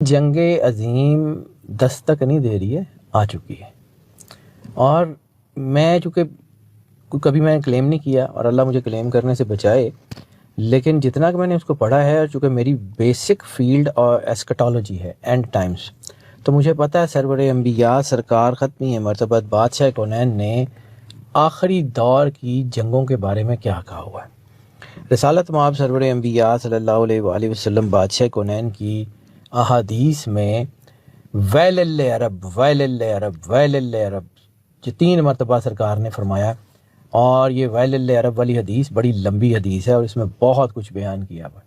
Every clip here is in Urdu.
جنگ عظیم دستک نہیں دے رہی ہے، آ چکی ہے. اور میں چونکہ کبھی میں نے کلیم نہیں کیا اور اللہ مجھے کلیم کرنے سے بچائے، لیکن جتنا کہ میں نے اس کو پڑھا ہے، اور چونکہ میری بیسک فیلڈ اور ایسکٹالوجی ہے، اینڈ ٹائمز، تو مجھے پتہ ہے سرور انبیاء سرکار ختمی مرتبت بادشاہ کونین نے آخری دور کی جنگوں کے بارے میں کیا کہا ہوا ہے. رسالت مآب سرور انبیاء صلی اللہ علیہ وآلہ وسلم بادشاہ کونین کی احادیث میں ویل للعرب ویل للعرب ویل للعرب جو 3 مرتبہ سرکار نے فرمایا. اور یہ ویل للعرب والی حدیث بڑی لمبی حدیث ہے اور اس میں بہت کچھ بیان کیا ہوا ہے.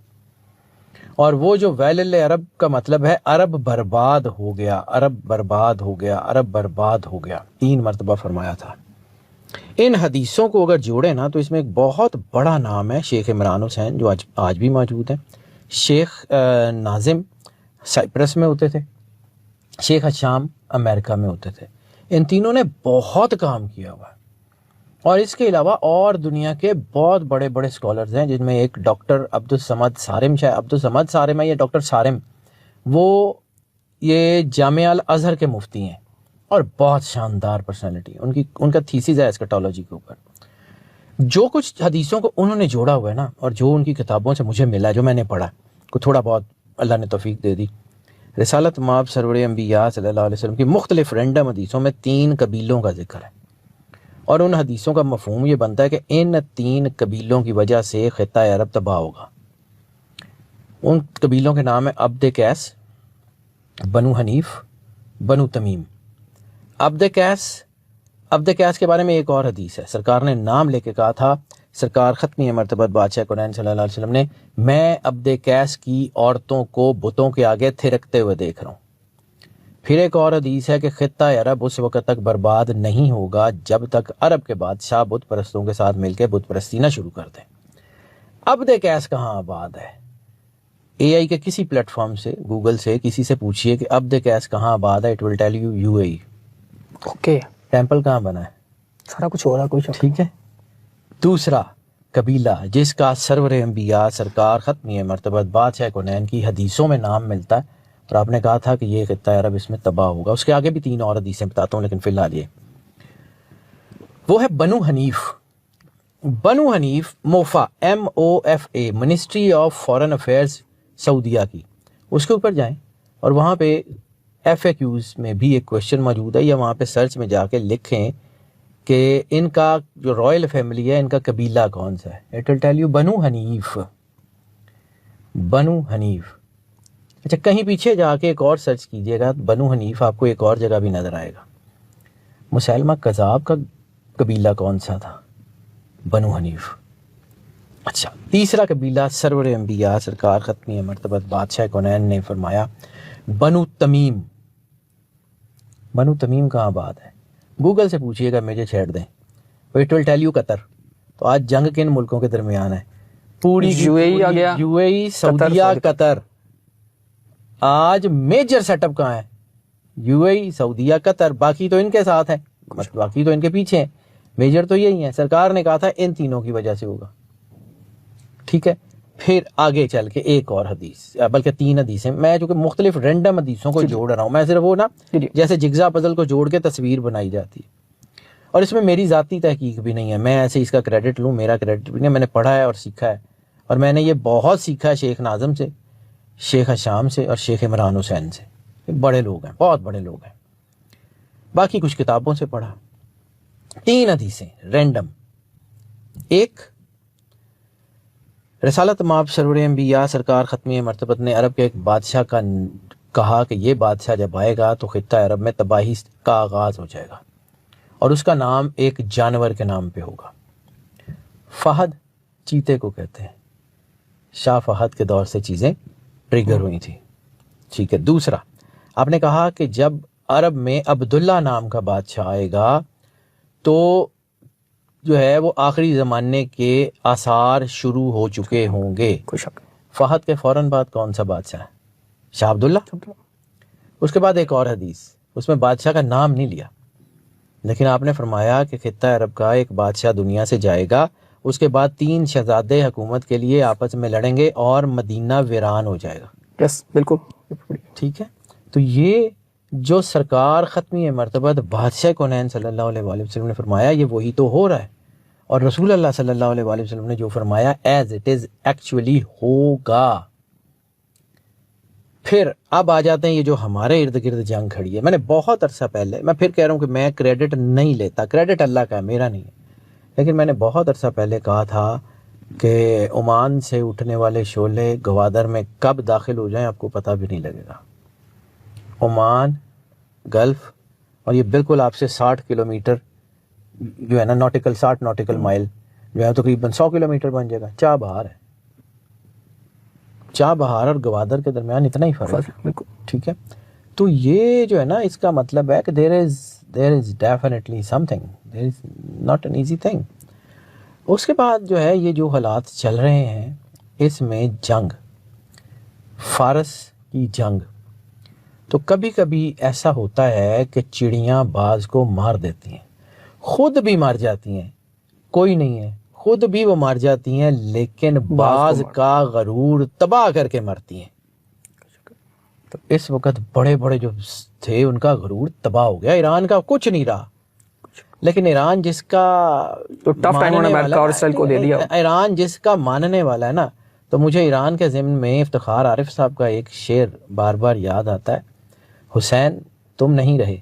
اور وہ جو ویل للعرب کا مطلب ہے عرب برباد ہو گیا، عرب برباد ہو گیا، عرب برباد ہو گیا، 3 مرتبہ فرمایا تھا. ان حدیثوں کو اگر جوڑیں نا تو اس میں ایک بہت بڑا نام ہے شیخ عمران حسین، جو آج بھی موجود ہیں. شیخ ناظم سائپرس میں ہوتے تھے، شیخ ہشام امریکہ میں ہوتے تھے. ان تینوں نے بہت کام کیا ہوا ہے. اور اس کے علاوہ اور دنیا کے بہت بڑے بڑے اسکالرز ہیں، جن میں ایک ڈاکٹر عبدالصمد صارم، شاید عبدالصمد صارم ہے یا ڈاکٹر صارم، وہ یہ جامعہ الازہر کے مفتی ہیں اور بہت شاندار پرسنالٹی. ان کا تھیسز ہے ایسکٹالوجی کے اوپر. جو کچھ حدیثوں کو انہوں نے جوڑا ہوا ہے نا، اور جو ان کی کتابوں سے مجھے ملا، جو میں نے پڑھا، کو تھوڑا بہت اللہ نے توفیق دے دی. رسالت مآب سرور انبیاء صلی اللہ علیہ وسلم کی مختلف رینڈم حدیثوں میں 3 قبیلوں کا ذکر ہے. اور ان حدیثوں کا مفہوم یہ بنتا ہے کہ ان 3 قبیلوں کی وجہ سے خطہ عرب تباہ ہوگا. ان قبیلوں کے نام ہیں عبد قیس، بنو حنیف، بنو تمیم. عبد قیس کے بارے میں ایک اور حدیث ہے. سرکار نے نام لے کے کہا تھا، سرکار ختمی مرتبت بادشاہ کونین صلی اللہ علیہ وسلم نے، میں عبد قیس کی عورتوں کو بتوں کے آگے تھرکتے ہوئے دیکھ رہا ہوں. پھر ایک اور حدیث ہے کہ خطہ عرب اس وقت تک برباد نہیں ہوگا جب تک عرب کے بادشاہ بت پرستوں کے ساتھ مل کے بت پرستی نہ شروع کر دیں. عبد قیس کہاں آباد ہے؟ اے آئی کے کسی پلیٹ فارم سے، گوگل سے کسی سے پوچھئے کہ عبد قیس کہاں آباد ہے، it will tell you you a E. Okay, temple کہاں بنا ہے؟ سارا کچھ ہو رہا، کوئی شک. ٹھیک ہے. دوسرا قبیلہ جس کا سرور انبیاء سرکار ختمی مرتبت بادشاہ کونین کی حدیثوں میں نام ملتا ہے، اور آپ نے کہا تھا کہ یہ خطہ عرب اس میں تباہ ہوگا. اس کے آگے بھی 3 اور حدیثیں بتاتا ہوں، لیکن فی الحال یہ وہ ہے Bano Hanif. Bano Hanif MOFA MOFA ministry of foreign affairs سعودیہ کی، اس کے اوپر جائیں اور وہاں پہ FAQs میں بھی ایک کوشچن موجود ہے، یا وہاں پہ سرچ میں جا کے لکھیں کہ ان کا جو رائل فیملی ہے، ان کا قبیلہ کون سا ہے. اٹ ول ٹیل یو بنو حنیف. بنو حنیف. اچھا، کہیں پیچھے جا کے ایک اور سرچ کیجئے گا، بنو حنیف آپ کو ایک اور جگہ بھی نظر آئے گا. مسیلمہ کذاب کا قبیلہ کون سا تھا؟ بنو حنیف. اچھا، تیسرا قبیلہ سرور انبیاء سرکار ختمی مرتبت بادشاہ کونین نے فرمایا بنو تمیم. بنو تمیم کہاں آباد ہے؟ گوگل سے پوچھئے گا، مجھے چھیڑ دیں. اٹ ول ٹیل یو قطر. تو آج جنگ کن ملکوں کے درمیان ہے؟ پوری UAE آ گیا، UAE، سعودیہ، قطر. آج میجر سیٹ اپ کہاں ہے؟ UAE، سعودیہ، قطر. باقی تو ان کے ساتھ ہے، باقی تو ان کے پیچھے ہیں. میجر تو یہی ہیں. سرکار نے کہا تھا ان تینوں کی وجہ سے ہوگا. ٹھیک ہے. پھر آگے چل کے ایک اور حدیث، بلکہ 3 حدیثیں، میں چونکہ مختلف رینڈم حدیثوں کو جوڑ رہا ہوں، میں صرف وہ نا جیسے جگزا پزل کو جوڑ کے تصویر بنائی جاتی ہے. اور اس میں میری ذاتی تحقیق بھی نہیں ہے، میں ایسے اس کا کریڈٹ لوں، میرا کریڈٹ بھی نہیں. میں نے پڑھا ہے اور سیکھا ہے، اور میں نے یہ بہت سیکھا ہے شیخ ناظم سے، شیخ ہشام سے، اور شیخ عمران حسین سے. بڑے لوگ ہیں، بہت بڑے لوگ ہیں. باقی کچھ کتابوں سے پڑھا. 3 حدیثیں رینڈم. ایک، رسالت مآب سرور انبیاء سرکار ختمی مرتبت نے عرب کے ایک بادشاہ کا کہا کہ یہ بادشاہ جب آئے گا تو خطہ عرب میں تباہی کا آغاز ہو جائے گا، اور اس کا نام ایک جانور کے نام پہ ہوگا. فہد چیتے کو کہتے ہیں. شاہ فہد کے دور سے چیزیں ٹریگر ہوئی تھی. ٹھیک ہے. دوسرا، آپ نے کہا کہ جب عرب میں عبداللہ نام کا بادشاہ آئے گا تو جو ہے وہ آخری زمانے کے آثار شروع ہو چکے ہوں گے. کوئی شک. فہد کے فوراً بعد کون سا بادشاہ ہے؟ شاہ عبداللہ. اس کے بعد ایک اور حدیث، اس میں بادشاہ کا نام نہیں لیا، لیکن آپ نے فرمایا کہ خطہ عرب کا ایک بادشاہ دنیا سے جائے گا، اس کے بعد 3 شہزادے حکومت کے لیے آپس میں لڑیں گے اور مدینہ ویران ہو جائے گا. یس، بالکل. ٹھیک ہے. تو یہ جو سرکار ختمی مرتبہ بادشاہ کونین صلی اللہ علیہ وآلہ وسلم نے فرمایا یہ وہی تو ہو رہا ہے, اور رسول اللہ صلی اللہ علیہ وآلہ وسلم نے جو فرمایا ایز اٹ از ایکچولی ہوگا. پھر اب آ جاتے ہیں یہ جو ہمارے ارد گرد جنگ کھڑی ہے. میں نے بہت عرصہ پہلے, میں پھر کہہ رہا ہوں کہ میں کریڈٹ نہیں لیتا, کریڈٹ اللہ کا ہے, میرا نہیں ہے, لیکن میں نے بہت عرصہ پہلے کہا تھا کہ عمان سے اٹھنے والے شعلے گوادر میں کب داخل ہو جائیں آپ کو پتہ بھی نہیں لگے گا. عمان, گلف, اور یہ بالکل آپ سے 60 کلومیٹر جو ہے نا نوٹیکل 60 نوٹیکل مائل جو ہے تقریباً 100 کلومیٹر بن جائے گا. چاہ بہار ہے, چاہ بہار اور گوادر کے درمیان اتنا ہی فرق ہے. ٹھیک ہے, تو یہ جو ہے نا اس کا مطلب ہے کہ there is definitely something, there is not an easy thing. اس کے بعد جو ہے یہ جو حالات چل رہے ہیں اس میں جنگ, فارس کی جنگ, تو کبھی کبھی ایسا ہوتا ہے کہ چڑیاں باز کو مار دیتی ہیں, خود بھی مار جاتی ہیں, کوئی نہیں ہے, خود بھی وہ مار جاتی ہیں, لیکن باز کا غرور تباہ کر کے مرتی ہیں. اس وقت بڑے بڑے جو تھے ان کا غرور تباہ ہو گیا, ایران کا کچھ نہیں رہا. لیکن ایران جس کا ایران جس کا ماننے والا ہے نا, تو مجھے ایران کے ضمن میں افتخار عارف صاحب کا ایک شعر بار بار یاد آتا ہے, حسین تم نہیں رہے,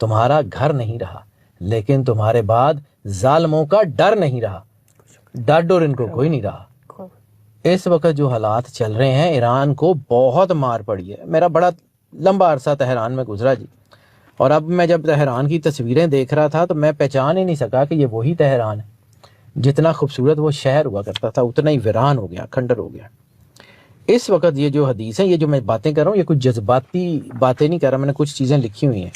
تمہارا گھر نہیں رہا, لیکن تمہارے بعد ظالموں کا ڈر نہیں رہا, ڈر ڈور ان کو کوئی نہیں رہا. اس وقت جو حالات چل رہے ہیں ایران کو بہت مار پڑی ہے. میرا بڑا لمبا عرصہ تہران میں گزرا جی, اور اب میں جب تہران کی تصویریں دیکھ رہا تھا تو میں پہچان ہی نہیں سکا کہ یہ وہی تہران ہے. جتنا خوبصورت وہ شہر ہوا کرتا تھا اتنا ہی ویران ہو گیا, کھنڈر ہو گیا. اس وقت یہ جو حدیث ہیں, یہ جو میں باتیں کر رہا ہوں, یہ کچھ جذباتی باتیں نہیں کر رہا, میں نے کچھ چیزیں لکھی ہوئی ہیں.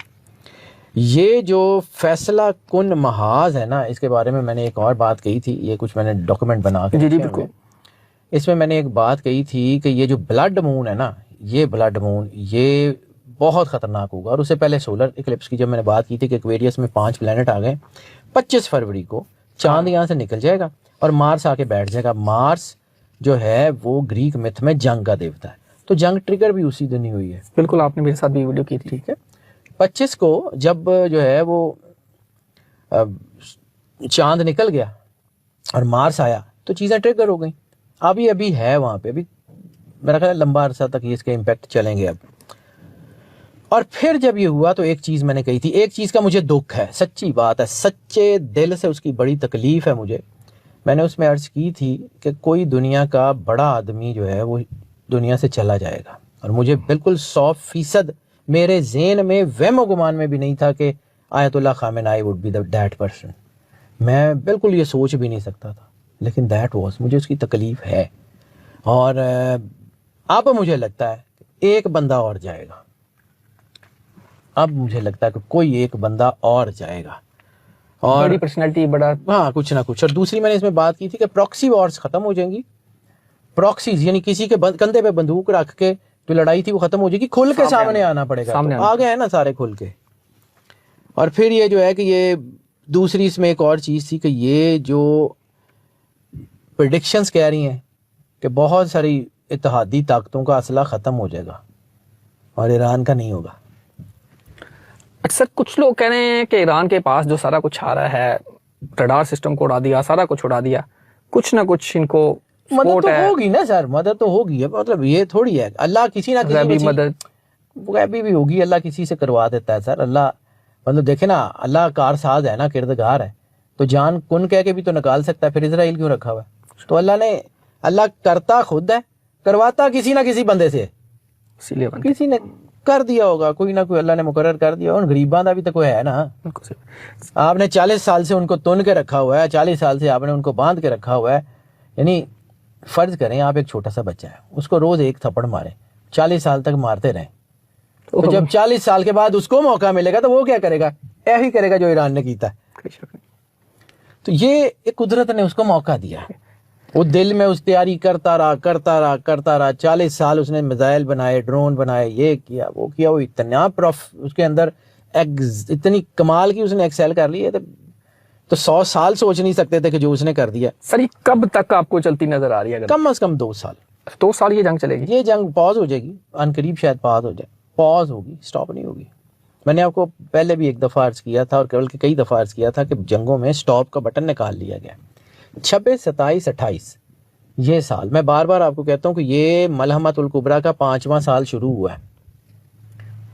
یہ جو فیصلہ کن محاذ ہے نا, اس کے بارے میں نے ایک اور بات کہی تھی, یہ کچھ میں نے ڈاکومنٹ بنا کے جی بالکل. اس میں نے ایک بات کہی تھی کہ یہ جو بلڈ مون ہے نا, یہ بلڈ مون یہ بہت خطرناک ہوگا. اور اس سے پہلے سولر ایکلپس کی جب میں نے بات کی تھی کہ ایکویریس میں 5 پلینٹ آ گئے, 25 فروری کو چاند یہاں سے نکل جائے گا اور مارس آ کے بیٹھ جائے گا. مارس جو ہے وہ گریک میتھ میں جنگ کا دیوتا ہے, تو جنگ ٹریگر بھی اسی دن ہی ہوئی ہے. بالکل, آپ نے میرے ساتھ بھی ویڈیو کی تھی. ٹھیک ہے, 25 کو جب جو ہے وہ چاند نکل گیا اور مارس آیا تو چیزیں ٹریگر ہو گئیں. ابھی ہے وہاں پہ, ابھی میرا خیال لمبا عرصہ تک یہ اس کے امپیکٹ چلیں گے اب. اور پھر جب یہ ہوا تو ایک چیز میں نے کہی تھی, ایک چیز کا مجھے دکھ ہے, سچی بات ہے, سچے دل سے اس کی بڑی تکلیف ہے مجھے. میں نے اس میں عرض کی تھی کہ کوئی دنیا کا بڑا آدمی جو ہے وہ دنیا سے چلا جائے گا, اور مجھے بالکل 100% میرے ذہن میں وہم و گمان میں بھی نہیں تھا کہ آیت اللہ Khamenei would be that person. میں بالکل یہ سوچ بھی نہیں سکتا تھا, لیکن دیٹ واز, مجھے اس کی تکلیف ہے. اور اب مجھے لگتا ہے کہ ایک بندہ اور جائے گا, اب مجھے لگتا ہے کہ کوئی ایک بندہ اور جائے گا, اور بڑی پرسنالٹی, بڑا ہاں کچھ نہ کچھ. اور دوسری میں نے اس میں بات کی تھی کہ پراکسی وارز ختم ہو جائیں گی. پراکسیز یعنی کسی کے کندھے پہ بندوق رکھ کے جو لڑائی تھی وہ ختم ہو جائے گی, کھل کے سامنے آنا پڑے گا. آ گئے ہیں نا سارے کھل کے. اور پھر یہ جو ہے کہ یہ دوسری اس میں ایک اور چیز تھی کہ یہ جو پریڈکشنز کہہ رہی ہیں کہ بہت ساری اتحادی طاقتوں کا اسلحہ ختم ہو جائے گا اور ایران کا نہیں ہوگا. اکثر کچھ لوگ کہہ رہے ہیں کہ ایران کے پاس جو سارا کچھ آ رہا ہے, ریڈار سسٹم کو اڑا دیا, سارا کچھ اڑا دیا, کچھ نہ کچھ ان کو مدد تو ہوگی نا سر, مدد تو ہوگی. مطلب یہ تھوڑی ہے اللہ کسی نہ کسی مدد غیبی بھی ہوگی, اللہ کسی سے کروا دیتا ہے سر. اللہ مطلب دیکھیں نا, اللہ کار ساز ہے نا, کردگار ہے, تو جان کن کہہ کے بھی تو نکال سکتا ہے. پھر اسرائیل کیوں رکھا ہوا ہے؟ تو اللہ کرتا خود ہے, کرواتا کسی نہ کسی بندے سے, اسی لیے کسی نے کر دیا ہوگا, کوئی نہ کوئی اللہ نے مقرر کر دیا. ان غریباں دا بھی تو کوئی ہے نا. آپ نے 40 سال سے ان کو تن کے رکھا ہوا ہے, 40 سال سے آپ نے ان کو باندھ کے رکھا ہوا ہے. یعنی فرض کریں آپ ایک چھوٹا سا بچہ ہے, اس کو روز ایک تھپڑ ماریں, 40 سال تک مارتے رہیں, تو جب 40 سال کے بعد اس کو موقع ملے گا تو وہ کیا کرے گا؟ ایسا کرے گا جو ایران نے کیتا ہے. تو یہ ایک قدرت نے اس کو موقع دیا ہے, وہ دل میں اس تیاری کرتا رہا 40 سال اس نے میزائل بنائے, ڈرون بنائے, یہ کیا وہ کیا, وہ اتنا اس کے اندر اتنی کمال کی اس نے ایکسیل کر لی ہے تو 100 سال سوچ نہیں سکتے تھے کہ جو اس نے کر دیا. سر یہ کب تک آپ کو چلتی نظر آ رہی ہے؟ کم از کم 2 سال. 2 سال یہ جنگ چلے گی؟ یہ جنگ پاز ہو جائے گی، ان قریب شاید پاز ہو جائے، پاز ہوگی، سٹاپ نہیں ہوگی. میں نے آپ کو پہلے بھی ایک دفعہ عرض کیا تھا اور بلکہ کئی دفعہ عرض کیا تھا کہ جنگوں میں سٹاپ کا بٹن نکال لیا گیا. 26، 27، 28 یہ سال، میں بار بار آپ کو کہتا ہوں کہ یہ ملحمۃ الکبریٰ کا 5واں سال شروع ہوا ہے،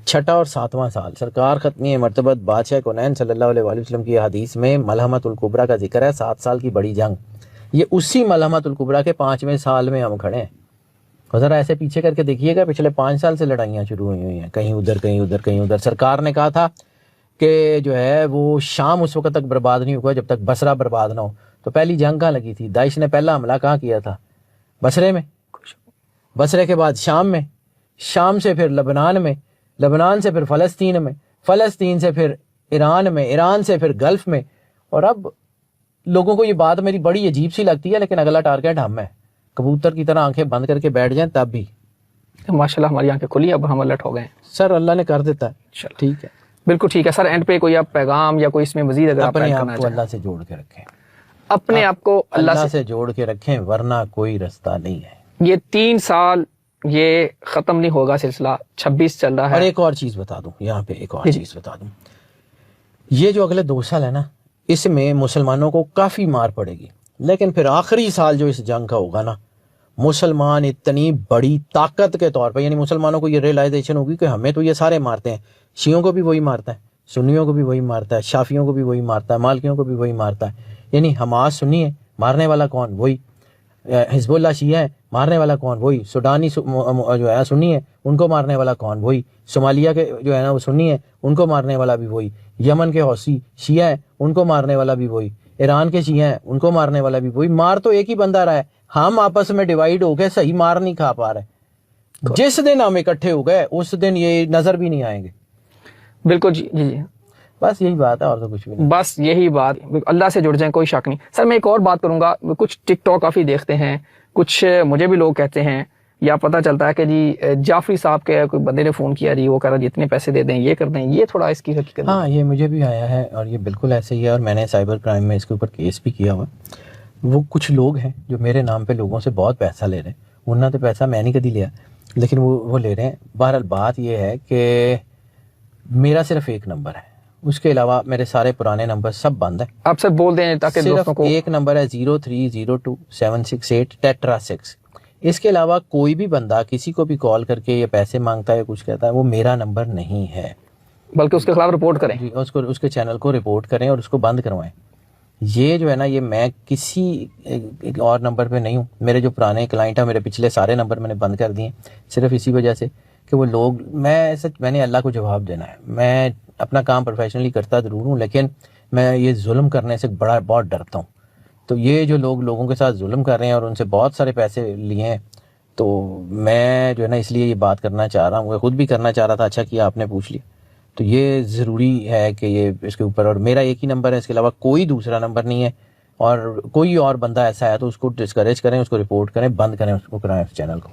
6واں اور 7واں سال. سرکار ختمی مرتبت بادشاہ کونین صلی اللہ علیہ وآلہ وسلم کی حدیث میں ملحمۃ الکبریٰ کا ذکر ہے، 7 سال کی بڑی جنگ. یہ اسی ملحمۃ الکبریٰ کے 5ویں سال میں ہم کھڑے ہیں. اور ذرا ایسے پیچھے کر کے دیکھیے گا، پچھلے 5 سال سے لڑائیاں شروع ہوئی ہیں، کہیں ادھر کہیں ادھر کہیں ادھر. سرکار نے کہا تھا کہ جو ہے وہ شام اس وقت تک برباد نہیں ہوا جب تک بصرہ برباد نہ ہو. تو پہلی جنگ کہاں لگی تھی؟ داعش نے پہلا حملہ کہاں کیا تھا؟ بصرے میں. بصرے کے بعد شام میں، شام سے پھر لبنان میں، لبنان سے پھر فلسطین میں، فلسطین سے پھر ایران میں، ایران سے پھر گلف میں. اور اب لوگوں کو یہ بات میری بڑی عجیب سی لگتی ہے، لیکن اگلا ٹارگیٹ ہم ہے. کبوتر کی طرح آنکھیں بند کر کے بیٹھ جائیں تب بھی. ماشاءاللہ ہماری آنکھیں کھلی، اب ہم الرٹ ہو گئے ہیں. سر اللہ نے کر دیتا ہے. ٹھیک ہے، بالکل ٹھیک ہے سر. اینڈ پہ کوئی آپ پیغام یا کوئی اس میں مزید اگر آپ اپنے ایڈ آپ کرنا کو چاہیں؟ اللہ سے جوڑ کے رکھیں، اپنے آپ کو اللہ سے جوڑ کے رکھیں، ورنہ کوئی رستہ نہیں ہے. یہ 3 سال یہ ختم نہیں ہوگا سلسلہ، 26 چل رہا اور ہے. ایک اور چیز بتا دوں یہاں پہ، ایک اور چیز بتا دوں، یہ جو اگلے 2 سال ہے نا، اس میں مسلمانوں کو کافی مار پڑے گی. لیکن پھر آخری سال جو اس جنگ کا ہوگا نا، مسلمان اتنی بڑی طاقت کے طور پہ، یعنی مسلمانوں کو یہ ریئلائزیشن ہوگی کہ ہمیں تو یہ سارے مارتے ہیں، شیعوں کو بھی وہی مارتا ہے، سنیوں کو بھی وہی مارتا ہے، شافیوں کو بھی وہی مارتا ہے، مالکیوں کو بھی وہی مارتا ہے. یعنی حماس سنی ہے، مارنے والا کون؟ وہی. حزب اللہ شیعہ ہے، مارنے والا کون؟ وہی. سوڈانی جو ہے سنی ہے، ان کو مارنے والا کون؟ وہی. صومالیہ کے جو ہے نا وہ سنی ہے، ان کو مارنے والا بھی وہی. یمن کے حوثی شیعہ ہیں، ان کو مارنے والا بھی وہی. ایران کے شیعہ ہیں، ان کو مارنے والا بھی وہی. مار تو ایک ہی بندہ رہا ہے، ہم آپس میں ڈیوائیڈ ہو گئے، صحیح مار نہیں کھا پا رہے. جس دن ہم اکٹھے ہو گئے اس دن یہ نظر بھی نہیں آئیں گے. بالکل جی جی جی، بس یہی بات ہے، اور تو کچھ بھی نہیں. بس یہی بات. اللہ سے جڑ جائیں، کوئی شک نہیں. سر میں ایک اور بات کروں گا، کچھ ٹک ٹاک کافی دیکھتے ہیں، کچھ مجھے بھی لوگ کہتے ہیں یا پتہ چلتا ہے کہ جی جعفری صاحب کے کوئی بندے نے فون کیا جی، وہ کہہ رہا جی اتنے پیسے دے دیں، یہ کر دیں. یہ تھوڑا اس کی حقیقت. ہاں یہ مجھے بھی آیا ہے اور یہ بالکل ایسے ہی ہے، اور میں نے سائبر کرائم میں اس کے اوپر کیس بھی کیا ہوا. وہ کچھ لوگ ہیں جو میرے نام پہ لوگوں سے بہت پیسہ لے رہے ہیں، ورنہ تو پیسہ میں نہیں کبھی لیا، لیکن وہ لے رہے ہیں. بہرحال بات یہ ہے کہ میرا صرف ایک نمبر ہے، اس کے علاوہ میرے سارے پرانے نمبر سب بند ہیں. آپ سر بول دیں تاکہ صرف دوستوں کو. ایک نمبر ہے 0302768768 ٹیٹرا 6. اس کے علاوہ کوئی بھی بندہ کسی کو بھی کال کر کے یا پیسے مانگتا ہے یا کچھ کہتا ہے، وہ میرا نمبر نہیں ہے. بلکہ اس کے خلاف رپورٹ کریں. جی، اس کے چینل کو رپورٹ کریں اور اس کو بند کروائیں. یہ جو ہے نا، یہ میں کسی ایک اور نمبر پہ نہیں ہوں. میرے جو پرانے کلائنٹ ہیں، میرے پچھلے سارے نمبر میں نے بند کر دیے صرف اسی وجہ سے کہ وہ لوگ، میں نے اللہ کو جواب دینا ہے. میں اپنا کام پروفیشنلی کرتا ضرور ہوں، لیکن میں یہ ظلم کرنے سے بہت ڈرتا ہوں. تو یہ جو لوگوں کے ساتھ ظلم کر رہے ہیں اور ان سے بہت سارے پیسے لیے ہیں، تو میں جو ہے نا اس لیے یہ بات کرنا چاہ رہا ہوں. میں خود بھی کرنا چاہ رہا تھا، اچھا کیا آپ نے پوچھ لیا. تو یہ ضروری ہے کہ یہ اس کے اوپر، اور میرا ایک ہی نمبر ہے، اس کے علاوہ کوئی دوسرا نمبر نہیں ہے. اور کوئی اور بندہ ایسا ہے تو اس کو ڈسکریج کریں، اس کو رپورٹ کریں، بند کریں، اس کو کرائیں اس چینل کو.